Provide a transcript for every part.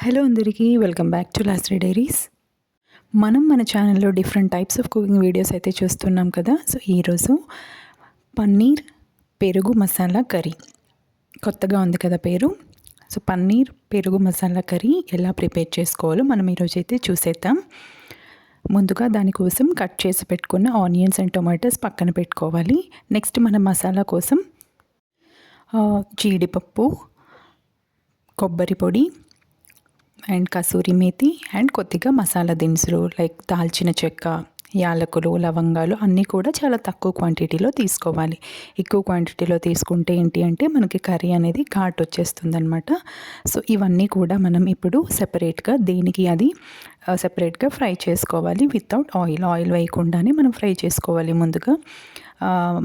Hello అందరికీ welcome back to లాస్ట్రీ diaries. మన ఛానల్లో different types of cooking videos అయితే చూస్తున్నాం కదా. సో ఈరోజు పన్నీర్ పెరుగు మసాలా కర్రీ, కొత్తగా ఉంది కదా పేరు. సో పన్నీర్ పెరుగు మసాలా కర్రీ ఎలా ప్రిపేర్ చేసుకోవాలో మనం ఈరోజు అయితే చూసేద్దాం. ముందుగా దానికోసం కట్ చేసి పెట్టుకున్న ఆనియన్స్ అండ్ టొమాటోస్ పక్కన పెట్టుకోవాలి. నెక్స్ట్ మన మసాలా కోసం జీడిపప్పు, కొబ్బరి పొడి అండ్ కసూరి మేతి అండ్ కొద్దిగా మసాలా దినుసులు లైక్ దాల్చిన చెక్క, యాలకులు, లవంగాలు అన్నీ కూడా చాలా తక్కువ క్వాంటిటీలో తీసుకోవాలి. ఎక్కువ క్వాంటిటీలో తీసుకుంటే ఏంటి అంటే మనకి కర్రీ అనేది ఘాట్ వచ్చేస్తుంది అనమాట. సో ఇవన్నీ కూడా మనం ఇప్పుడు సెపరేట్గా దేనికి అది సెపరేట్గా ఫ్రై చేసుకోవాలి. వితౌట్ ఆయిల్ వేయకుండానే మనం ఫ్రై చేసుకోవాలి. ముందుగా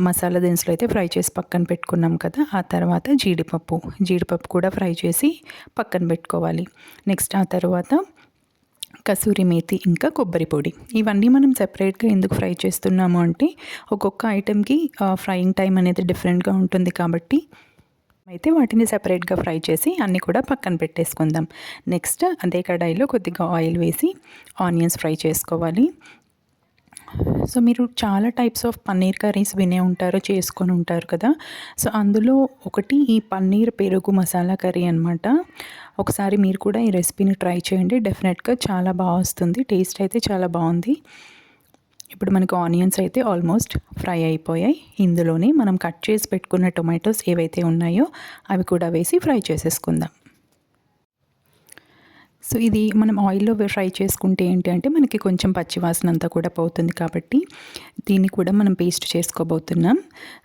మసాలా దినుసులు అయితే ఫ్రై చేసి పక్కన పెట్టుకున్నాం కదా. ఆ తర్వాత జీడిపప్పు కూడా ఫ్రై చేసి పక్కన పెట్టుకోవాలి. నెక్స్ట్ ఆ తర్వాత కసూరి మేతి ఇంకా కొబ్బరి పొడి, ఇవన్నీ మనం సెపరేట్గా ఎందుకు ఫ్రై చేస్తున్నాము అంటే ఒక్కొక్క ఐటెంకి ఫ్రైయింగ్ టైం అనేది డిఫరెంట్గా ఉంటుంది కాబట్టి అయితే వాటిని సెపరేట్గా ఫ్రై చేసి అన్నీ కూడా పక్కన పెట్టేసుకుందాం. నెక్స్ట్ అదే కడాయిలో కొద్దిగా ఆయిల్ వేసి ఆనియన్స్ ఫ్రై చేసుకోవాలి. సో మీరు చాలా టైప్స్ ఆఫ్ పన్నీర్ కర్రీస్ వినే ఉంటారు, చేసుకొని ఉంటారు కదా. సో అందులో ఒకటి ఈ పన్నీర్ పెరుగు మసాలా కర్రీ అనమాట. ఒకసారి మీరు కూడా ఈ రెసిపీని ట్రై చేయండి, డెఫినెట్గా చాలా బాగా వస్తుంది. టేస్ట్ అయితే చాలా బాగుంది. ఇప్పుడు మనకు ఆనియన్స్ అయితే ఆల్మోస్ట్ ఫ్రై అయిపోయాయి. ఇందులోనే మనం కట్ చేసి పెట్టుకున్న టొమాటోస్ ఏవైతే ఉన్నాయో అవి కూడా వేసి ఫ్రై చేసేసుకుందాం. సో ఇది మనం ఆయిల్లో ఫ్రై చేసుకుంటే ఏంటి అంటే మనకి కొంచెం పచ్చివాసన అంతా కూడా పోతుంది కాబట్టి దీన్ని కూడా మనం పేస్ట్ చేసుకోబోతున్నాం.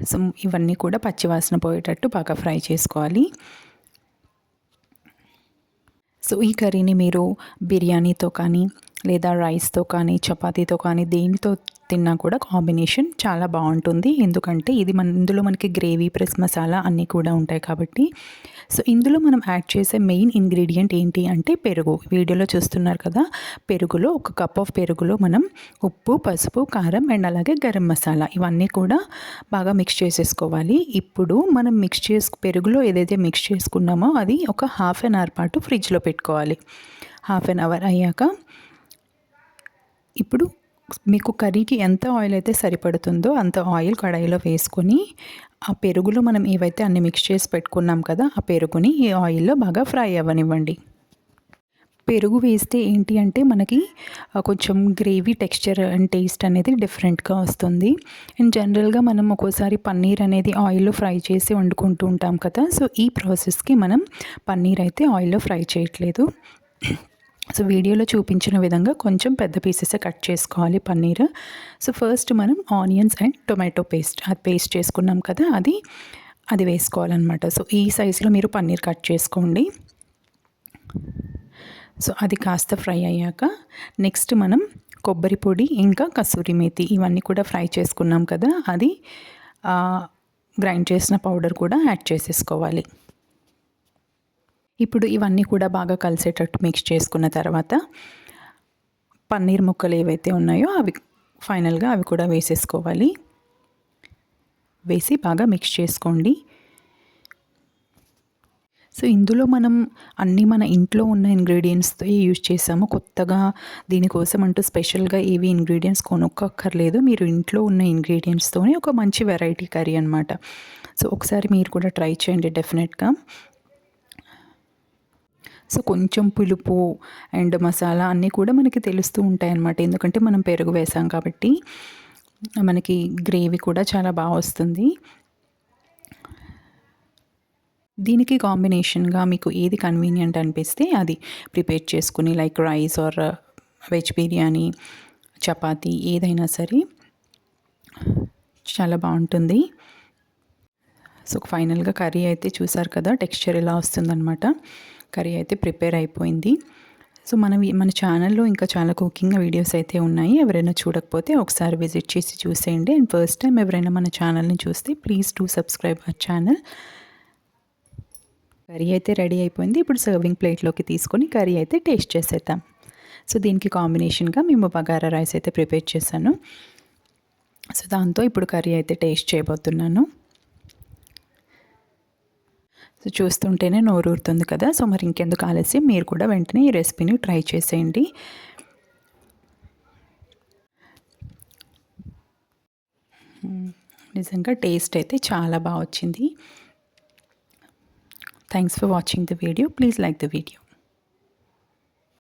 సో ఇవన్నీ కూడా పచ్చివాసన పోయేటట్టు బాగా ఫ్రై చేసుకోవాలి. సో ఈ కర్రీని మీరు బిర్యానీతో కానీ లేదా రైస్తో కానీ చపాతీతో కానీ దేనితో తిన్నా కూడా కాంబినేషన్ చాలా బాగుంటుంది. ఎందుకంటే ఇందులో మనకి గ్రేవీ ప్లస్ మసాలా అన్నీ కూడా ఉంటాయి కాబట్టి. సో ఇందులో మనం యాడ్ చేసే మెయిన్ ఇంగ్రీడియంట్ ఏంటి అంటే పెరుగు. వీడియోలో చూస్తున్నారు కదా, పెరుగులో ఒక కప్ ఆఫ్ పెరుగులో మనం ఉప్పు, పసుపు, కారం అండ్ అలాగే గరం మసాలా ఇవన్నీ కూడా బాగా మిక్స్ చేసేసుకోవాలి. ఇప్పుడు మనం పెరుగులో ఏదైతే మిక్స్ చేసుకున్నామో అది ఒక హాఫ్ అన్ అవర్ పాటు ఫ్రిడ్జ్లో పెట్టుకోవాలి. హాఫ్ అన్ అవర్ అయ్యాక ఇప్పుడు మీకు కర్రీకి ఎంత ఆయిల్ అయితే సరిపడుతుందో అంత ఆయిల్ కడాయిలో వేసుకొని ఆ పెరుగులో మనం ఏవైతే అన్ని మిక్స్ చేసి పెట్టుకున్నాం కదా ఆ పెరుగుని ఈ ఆయిల్లో బాగా ఫ్రై అవ్వనివ్వండి. పెరుగు వేస్తే ఏంటి అంటే మనకి కొంచెం గ్రేవీ టెక్స్చర్ అండ్ టేస్ట్ అనేది డిఫరెంట్గా వస్తుంది. అండ్ జనరల్గా మనం ఒక్కోసారి పన్నీర్ అనేది ఆయిల్లో ఫ్రై చేసి వండుకుంటూ ఉంటాం కదా. సో ఈ ప్రాసెస్కి మనం పన్నీర్ అయితే ఆయిల్లో ఫ్రై చేయట్లేదు. సో వీడియోలో చూపించిన విధంగా కొంచెం పెద్ద పీసెస్ కట్ చేసుకోవాలి పన్నీర్. సో ఫస్ట్ మనం ఆనియన్స్ అండ్ టొమాటో పేస్ట్ చేసుకున్నాం కదా అది వేసుకోవాలన్నమాట. సో ఈ సైజులో మీరు పన్నీర్ కట్ చేసుకోండి. సో అది కాస్త ఫ్రై అయ్యాక నెక్స్ట్ మనం కొబ్బరి పొడి ఇంకా కసూరి మేతి ఇవన్నీ కూడా ఫ్రై చేసుకున్నాం కదా, అది గ్రైండ్ చేసిన పౌడర్ కూడా యాడ్ చేసేసుకోవాలి. ఇప్పుడు ఇవన్నీ కూడా బాగా కలిసేటట్టు మిక్స్ చేసుకున్న తర్వాత పన్నీర్ ముక్కలు ఏవైతే ఉన్నాయో అవి ఫైనల్గా అవి కూడా వేసేసుకోవాలి. వేసి బాగా మిక్స్ చేసుకోండి. సో ఇందులో మనం అన్నీ మన ఇంట్లో ఉన్న ఇంగ్రీడియంట్స్తో యూజ్ చేసాము. కొత్తగా దీనికోసం అంటూ స్పెషల్గా ఏవి ఇంగ్రీడియంట్స్ కొనుక్కోక్కర్లేదు. మీరు ఇంట్లో ఉన్న ఇంగ్రీడియంట్స్తోనే ఒక మంచి వెరైటీ కర్రీ అనమాట. సో ఒకసారి మీరు కూడా ట్రై చేయండి డెఫినెట్గా. సో కొంచెం పులుపు అండ్ మసాలా అన్నీ కూడా మనకి తెలుస్తూ ఉంటాయి అన్నమాట. ఎందుకంటే మనం పెరుగు వేసాం కాబట్టి మనకి గ్రేవీ కూడా చాలా బాగా వస్తుంది. దీనికి కాంబినేషన్గా మీకు ఏది కన్వీనియంట్ అనిపిస్తే అది ప్రిపేర్ చేసుకుని like rice or veg biryani, chapati ఏదైనా సరే చాలా బాగుంటుంది. సో ఫైనల్గా కర్రీ అయితే చూసారు కదా, టెక్స్చర్ ఎలా వస్తుందన్నమాట. కర్రీ అయితే ప్రిపేర్ అయిపోయింది. సో మన ఛానల్లో ఇంకా చాలా కుకింగ్ వీడియోస్ అయితే ఉన్నాయి. ఎవరైనా చూడకపోతే ఒకసారి విజిట్ చేసి చూసేయండి. అండ్ ఫస్ట్ టైం ఎవరైనా మన ఛానల్ని చూస్తే please do subscribe our channel. Curry అయితే రెడీ అయిపోయింది. ఇప్పుడు సర్వింగ్ ప్లేట్లోకి తీసుకొని కర్రీ అయితే టేస్ట్ చేసేద్దాం. సో దీనికి కాంబినేషన్గా మేము బగారా రైస్ అయితే ప్రిపేర్ చేశాను. సో దాంతో ఇప్పుడు కర్రీ అయితే టేస్ట్ చేయబోతున్నాను. సో చూస్తుంటేనే నోరూరుతుంది కదా. సో మరి ఇంకెందుకు ఆలస్యం, మీరు కూడా వెంటనే ఈ రెసిపీని ట్రై చేసేయండి. నిజంగా టేస్ట్ అయితే చాలా బాగా వచ్చింది. Thanks for watching the video. Please like the video.